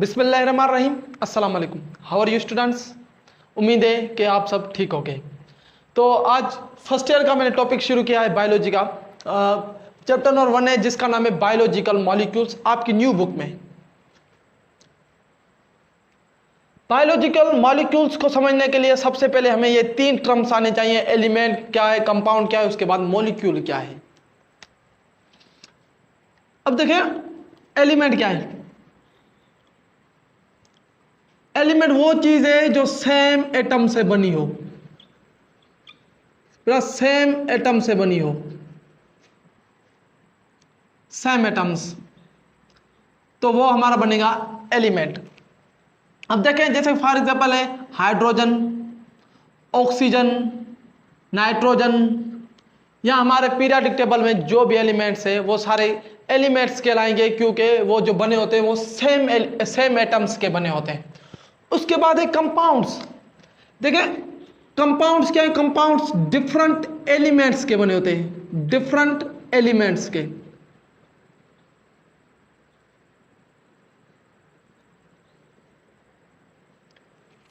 बिस्मिल्लाहिर्रहमानिर्रहीम। अस्सलाम वालेकुम। How are you students? उम्मीद है कि आप सब ठीक हो गए। तो आज फर्स्ट ईयर का मैंने टॉपिक शुरू किया है बायोलॉजी का। चैप्टर नंबर 1 है जिसका नाम है बायोलॉजिकल मॉलिक्यूल्स, आपकी न्यू बुक में। बायोलॉजिकल मॉलिक्यूल्स को समझने के लिए सबसे पहले हमें ये 3 टर्म्स आने चाहिए। एलिमेंट क्या है, कंपाउंड क्या है, उसके बाद मॉलिक्यूल क्या है। अब देखें एलिमेंट क्या है। एलिमेंट वो चीज है जो सेम एटम से बनी हो, सेम एटम से बनी हो, सेम एटम्स, तो वो हमारा बनेगा एलिमेंट। अब देखें जैसे फॉर एग्जांपल है हाइड्रोजन, ऑक्सीजन, नाइट्रोजन, या हमारे पीरियोडिक टेबल में जो भी एलिमेंट्स है वो सारे एलिमेंट्स कहलाएंगे क्योंकि वो जो बने होते हैं वो सेम एटम्स के बने होते हैं। उसके बाद है कंपाउंड्स। देखें कंपाउंड्स क्या है, कंपाउंड्स डिफरेंट एलिमेंट्स के बने होते हैं, डिफरेंट एलिमेंट्स के।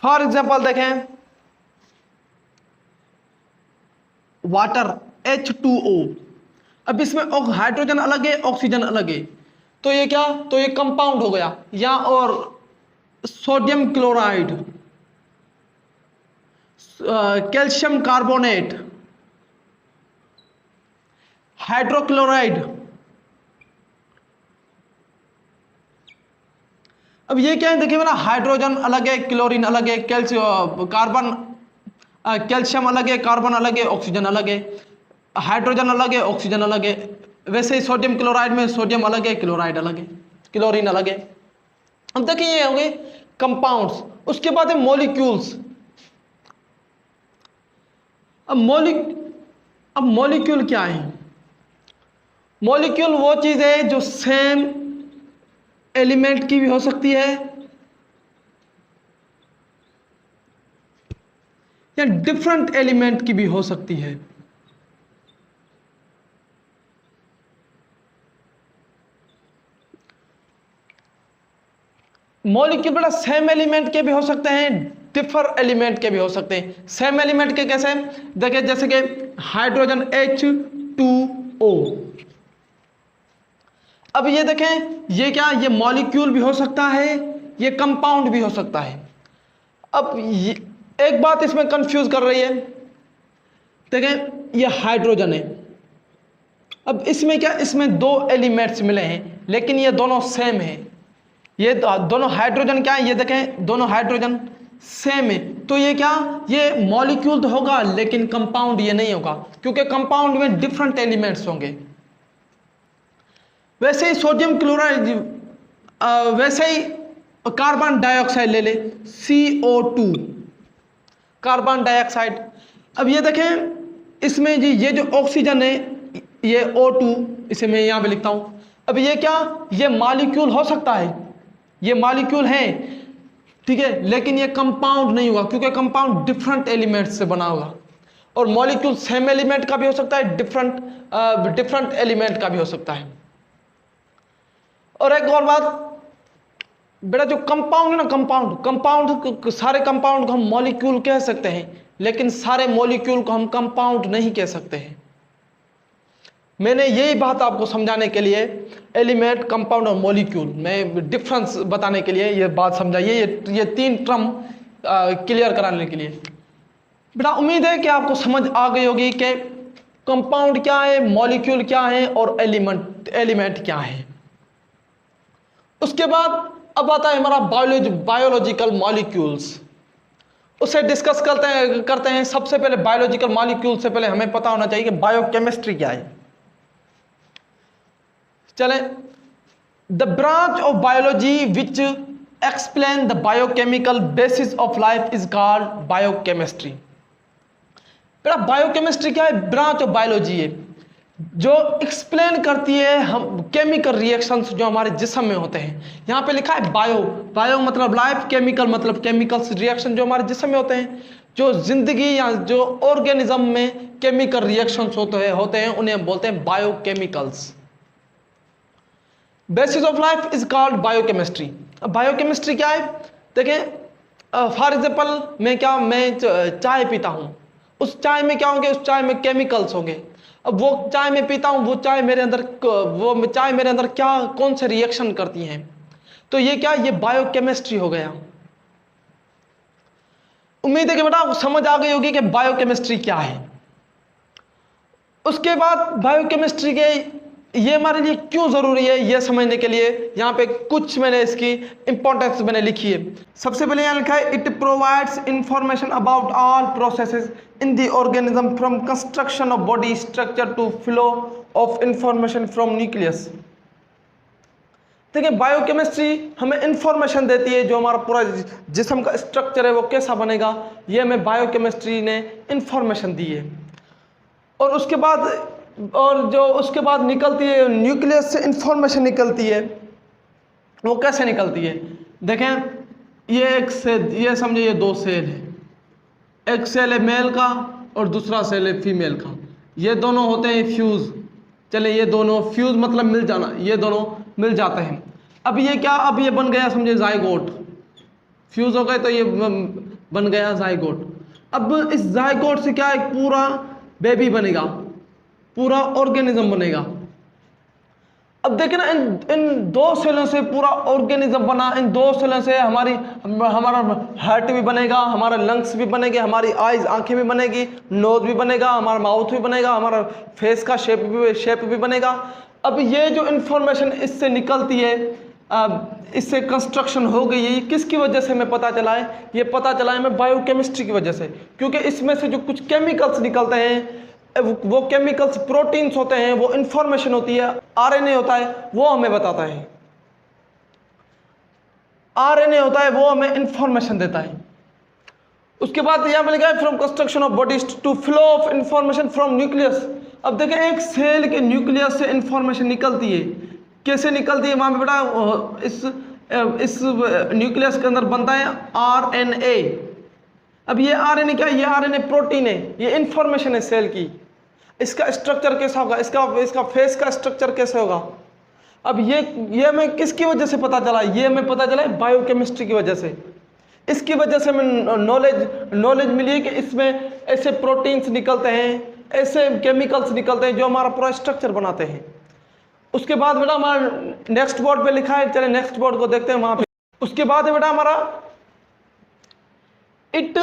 फॉर एग्जांपल देखें वाटर H2O। अब इसमें हाइड्रोजन अलग है, ऑक्सीजन अलग है, तो ये क्या, तो ये कंपाउंड हो गया। या और sodium chloride, calcium carbonate, hydrochloride. अब ये क्या है, देखिए मेरा हाइड्रोजन अलग है, क्लोरीन अलग है, कैल्शियम अलग है, कार्बन अलग है, ऑक्सीजन अलग है, हाइड्रोजन अलग है, ऑक्सीजन अलग है। वैसे ही सोडियम क्लोराइड में सोडियम अलग है, क्लोराइड अलग है, क्लोरीन अलग है। अब देखिए ये हो गए कंपाउंड्स। उसके बाद है मॉलिक्यूल्स। अब मॉलिक्यूल क्या है? मॉलिक्यूल वो चीज है जो सेम एलिमेंट की भी हो सकती है या डिफरेंट एलिमेंट की भी हो सकती है। मॉलिक्यूल बड़ा सेम एलिमेंट के भी हो सकते हैं, डिफर एलिमेंट के भी हो सकते हैं। सेम एलिमेंट के कैसे, देखिए जैसे कि हाइड्रोजन H2O। अब ये देखें ये क्या, ये मॉलिक्यूल भी हो सकता है, ये कंपाउंड भी हो सकता है। अब एक बात इसमें कंफ्यूज कर रही है, देखें ये हाइड्रोजन है। अब इसमें क्या, इसमें 2 एलिमेंट्स मिले हैं लेकिन ये दोनों सेम है। ये दोनों हाइड्रोजन क्या है, ये देखें दोनों हाइड्रोजन सेम है, तो ये क्या, ये मॉलिक्यूल तो होगा लेकिन कंपाउंड ये नहीं होगा क्योंकि कंपाउंड में डिफरेंट एलिमेंट्स होंगे। वैसे ही सोडियम क्लोराइड, वैसे ही कार्बन डाइऑक्साइड ले ले, CO2, कार्बन डाइऑक्साइड। अब ये देखें इसमें जी ये जो ऑक्सीजन है ये O2, इसे मैं यहां पे लिखता हूं। अब ये क्या, ये मॉलिक्यूल हो सकता है, ये मॉलिक्यूल है, ठीक है, लेकिन ये कंपाउंड नहीं होगा क्योंकि कंपाउंड डिफरेंट एलिमेंट्स से बना होगा। और मॉलिक्यूल सेम एलिमेंट का भी हो सकता है, डिफरेंट एलिमेंट का भी हो सकता है। और एक और बात बेटा, जो कंपाउंड है ना, कंपाउंड सारे कंपाउंड को हम मॉलिक्यूल कह सकते हैं लेकिन सारे मॉलिक्यूल को हम कंपाउंड नहीं कह सकते हैं। मैंने यही बात आपको समझाने के लिए एलिमेंट, कंपाउंड और मॉलिक्यूल में डिफरेंस बताने के लिए ये बात समझाइए, ये 3 टर्म क्लियर कराने के लिए। बेटा उम्मीद है कि आपको समझ आ गई होगी कि कंपाउंड क्या है, मॉलिक्यूल क्या है और एलिमेंट क्या है। उसके बाद अब आता है हमारा बायोलॉजिकल मॉलिक्यूल्स। उसे डिस्कस करते हैं। सबसे पहले बायोलॉजिकल मॉलिक्यूल से पहले हमें पता होना चाहिए कि बायोकेमिस्ट्री क्या है। चलें, the branch of biology which explain the biochemical basis of life is called biochemistry. बेटा बायोकेमिस्ट्री क्या है, ब्रांच ऑफ बायोलॉजी है जो एक्सप्लेन करती है हम केमिकल रिएक्शंस जो हमारे जिस्म में होते हैं। यहाँ पे लिखा है बायो मतलब लाइफ, केमिकल मतलब केमिकल्स रिएक्शन जो हमारे जिस्म में होते हैं, जो जिंदगी या जो ऑर्गेनिज्म में केमिकल रिएक्शंस होते हैं उन्हें बोलते हैं biochemicals. Basis of life is called biochemistry. अब बायोकेमिस्ट्री क्या है देखें, फॉर एग्जाम्पल मैं चाय पीता हूँ, उस चाय में क्या होंगे, उस चाय में केमिकल्स होंगे। अब वो चाय में पीता हूँ, वो चाय मेरे अंदर क्या कौन से रिएक्शन करती हैं, तो ये क्या, ये बायोकेमिस्ट्री हो गया। उम्मीद है कि बेटा समझ आ गई होगी कि बायोकेमिस्ट्री क्या है। उसके बाद बायोकेमिस्ट्री के ये हमारे लिए क्यों ज़रूरी है, ये समझने के लिए यहाँ पे कुछ मैंने इसकी इंपॉर्टेंस मैंने लिखी है। सबसे पहले यहाँ लिखा है, it provides information about all processes in the organism from construction of body structure to flow of information from nucleus. देखिए बायोकेमिस्ट्री हमें इंफॉर्मेशन देती है, जो हमारा पूरा जिस्म का स्ट्रक्चर है वो कैसा बनेगा, ये हमें बायोकेमिस्ट्री ने इंफॉर्मेशन दी है। और उसके बाद निकलती है न्यूक्लियस से इंफॉर्मेशन निकलती है। वो कैसे निकलती है, देखें ये समझे ये दो सेल है, एक सेल है मेल का और दूसरा सेल है फीमेल का, ये दोनों होते हैं फ्यूज। चले ये दोनों फ्यूज मतलब मिल जाना, ये दोनों मिल जाते हैं। अब ये क्या, अब ये बन गया समझे जाइगोट, फ्यूज हो गए तो ये बन गया जाइगोट। अब इस जाइगोट से क्या एक पूरा बेबी बनेगा, पूरा ऑर्गेनिज्म बनेगा। अब देखें ना, इन दो सेलों से पूरा ऑर्गेनिज्म बना, इन दो सेलों से हमारा हार्ट भी बनेगा, हमारा लंग्स भी बनेंगे, हमारी आईज आंखें भी बनेगी, नोज भी बनेगा, हमारा माउथ भी बनेगा, हमारा फेस का शेप भी बनेगा। अब ये जो इन्फॉर्मेशन इससे निकलती है, इससे कंस्ट्रक्शन हो गई है, ये किसकी वजह से हमें पता चला है, ये पता चला है हमें बायोकेमिस्ट्री की वजह से। क्योंकि इसमें से जो कुछ केमिकल्स निकलते हैं, वो केमिकल्स प्रोटीन्स होते हैं, वो इंफॉर्मेशन होती है, आरएनए होता है वो हमें बताता है, आरएनए होता है वो हमें इंफॉर्मेशन देता है। उसके बाद यहाँ पे लिखा है from construction of bodies to flow of information from nucleus. अब देखें एक सेल के न्यूक्लियस से इंफॉर्मेशन निकलती है, कैसे निकलती है, वहां पे बेटा इस न्यूक्लियस के अंदर बनता है आरएनए। अब ये आरएनए क्या है, ये आरएनए प्रोटीन है, ये इंफॉर्मेशन है सेल की। इसका स्ट्रक्चर कैसा होगा, इसका फेस का स्ट्रक्चर कैसे होगा। अब ये हमें किसकी वजह से पता चला, ये हमें पता चला है बायोकेमिस्ट्री की वजह से। इसकी वजह से हमें नॉलेज मिली है कि इसमें ऐसे प्रोटीन्स निकलते हैं, ऐसे केमिकल्स निकलते हैं जो हमारा पूरा स्ट्रक्चर बनाते हैं। उसके बाद बेटा हमारा नेक्स्ट बोर्ड पे लिखा है, चले नेक्स्ट बोर्ड को देखते हैं वहां पे। उसके बाद है बेटा हमारा it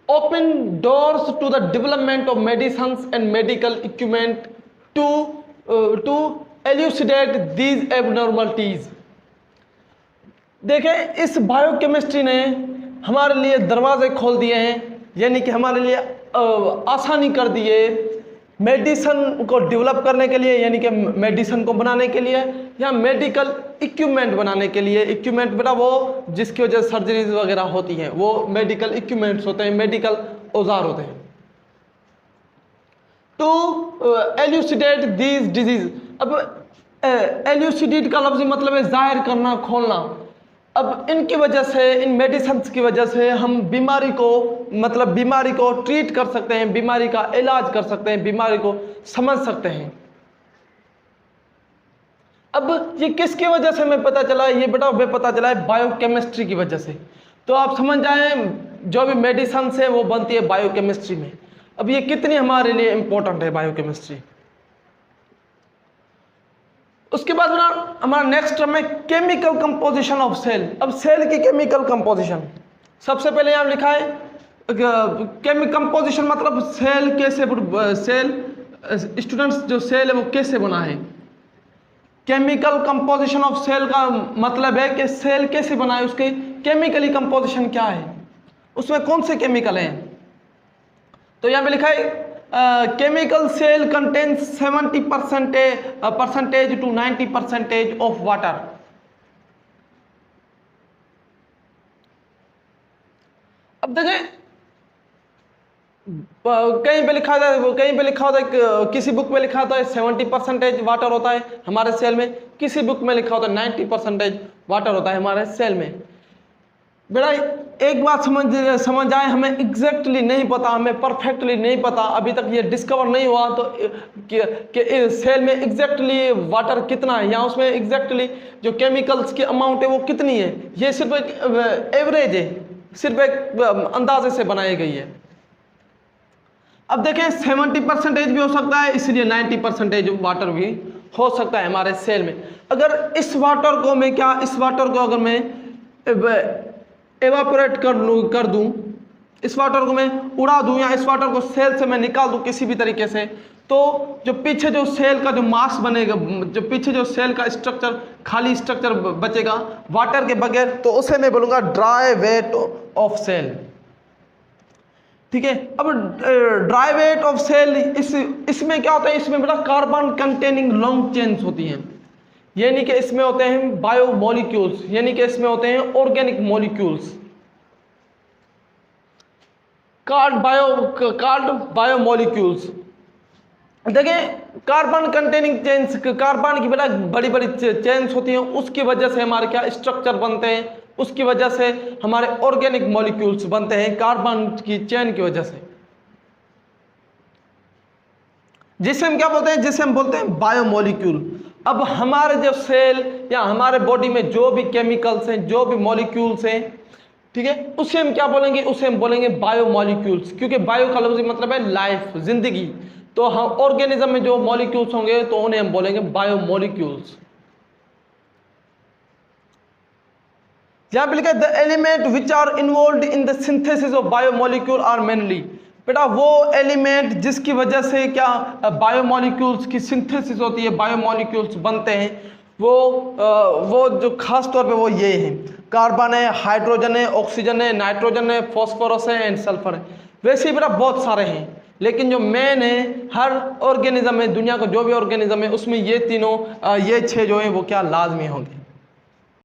open doors to the development of medicines and medical equipment to elucidate these abnormalities. देखें इस बायोकेमिस्ट्री ने हमारे लिए दरवाजे खोल दिए हैं, यानी कि हमारे लिए आसानी कर दी है मेडिसिन को डेवलप करने के लिए, यानी कि मेडिसिन को बनाने के लिए या मेडिकल इक्विपमेंट बनाने के लिए। इक्विपमेंट बेटा वो जिसकी वजह से सर्जरीज वगैरह होती हैं, वो मेडिकल इक्विपमेंट्स होते हैं, मेडिकल औजार होते हैं। To elucidate these disease. अब एल्यूसिडेट का लफ्ज़ी मतलब है जाहिर करना, खोलना। अब इनकी वजह से, इन मेडिसिन की वजह से हम बीमारी को ट्रीट कर सकते हैं, बीमारी का इलाज कर सकते हैं, बीमारी को समझ सकते हैं। अब ये किसकी वजह से हमें पता चला, ये बेटा हमें पता चला है बायोकेमिस्ट्री की वजह से। तो आप समझ जाएं जो भी मेडिसिन है वो बनती है बायोकेमिस्ट्री में। अब ये कितनी हमारे लिए इंपॉर्टेंट है बायोकेमिस्ट्री। उसके बाद ना हमारा नेक्स्ट टर्म है केमिकल कंपोजिशन ऑफ सेल। अब सेल की केमिकल कंपोजिशन सबसे पहले यहाँ लिखा है केमिकल कंपोजिशन मतलब सेल कैसे, स्टूडेंट्स जो सेल है वो कैसे बना है। केमिकल कंपोजिशन ऑफ सेल का मतलब है कि सेल कैसे बना है, उसके केमिकली कंपोजिशन क्या है, उसमें कौन से केमिकल हैं। तो यहाँ पे लिखा है chemical cell contains 70% to 90% of water। अब देखें कहीं पे लिखा होता है किसी बुक में लिखा होता है 70% वाटर होता है हमारे सेल में, किसी बुक में लिखा होता है 90% वाटर होता है हमारे सेल में। बेटा एक बात समझ आए, हमें एग्जैक्टली नहीं पता, हमें परफेक्टली नहीं पता, अभी तक ये डिस्कवर नहीं हुआ तो कि सेल में एग्जैक्टली वाटर कितना है या उसमें एग्जैक्टली जो केमिकल्स की अमाउंट है वो कितनी है। ये सिर्फ एक एवरेज है, सिर्फ एक अंदाजे से बनाई गई है। अब देखें 70% भी हो सकता है, इसलिए 90% वाटर भी हो सकता है हमारे सेल में। अगर इस वाटर को मैं इस वाटर को अगर मैं एवापोरेट कर दूं, इस वाटर को मैं उड़ा दूं या इस वाटर को सेल से मैं निकाल दूं किसी भी तरीके से, तो जो पीछे जो सेल का जो मास बनेगा, जो पीछे जो सेल का स्ट्रक्चर, खाली स्ट्रक्चर बचेगा वाटर के बगैर, तो उसे मैं बोलूँगा ड्राई वेट ऑफ सेल। ठीक है। अब ड्राई वेट ऑफ सेल इसमें क्या होता है, इसमें बेटा कार्बन कंटेनिंग लॉन्ग चेन्स होती हैं, यानी कि इसमें होते हैं बायोमोलिक्यूल्स, यानी कि इसमें होते हैं ऑर्गेनिक मॉलिक्यूल्स, कार्ड बायोमोलिक्यूल्स। देखिए कार्बन कंटेनिंग चेन्स, कार्बन की बेटा बड़ी बड़ी चेन्स होती हैं, उसकी वजह से हमारे क्या स्ट्रक्चर बनते हैं, उसकी वजह से हमारे ऑर्गेनिक मॉलिक्यूल्स बनते हैं, कार्बन की चेन की वजह से, जिसे हम क्या बोलते हैं, जिसे हम बोलते हैं बायोमोलिक्यूल। अब हमारे जो सेल या हमारे बॉडी में जो भी केमिकल्स हैं, जो भी मॉलिक्यूल्स हैं, ठीक है, उसे हम क्या बोलेंगे, उसे हम बोलेंगे बायोमोलिक्यूल्स, क्योंकि बायो का लफ्ज़ी मतलब है लाइफ, जिंदगी। तो हम ऑर्गेनिज्म में जो मॉलिक्यूल्स होंगे तो उन्हें हम बोलेंगे बायोमोलिक्यूल्स। यहां पे लिखा है the element which are involve in the synthesis of biomolecule are mainly, बेटा वो एलिमेंट जिसकी वजह से क्या बायोमोलिक्यूल्स की सिंथेसिस होती है, बायोमोलिक्यूल्स बनते हैं, वो जो खास तौर पे वो ये हैं, कार्बन है, हाइड्रोजन है, ऑक्सीजन है, नाइट्रोजन है, फास्फोरस है एंड सल्फर है। वैसे ही बेटा बहुत सारे हैं, लेकिन जो मेन है हर ऑर्गेनिज्म में, दुनिया का जो भी ऑर्गेनिज्म है उसमें ये तीनों, ये 6 जो है वो क्या लाजमी होंगे।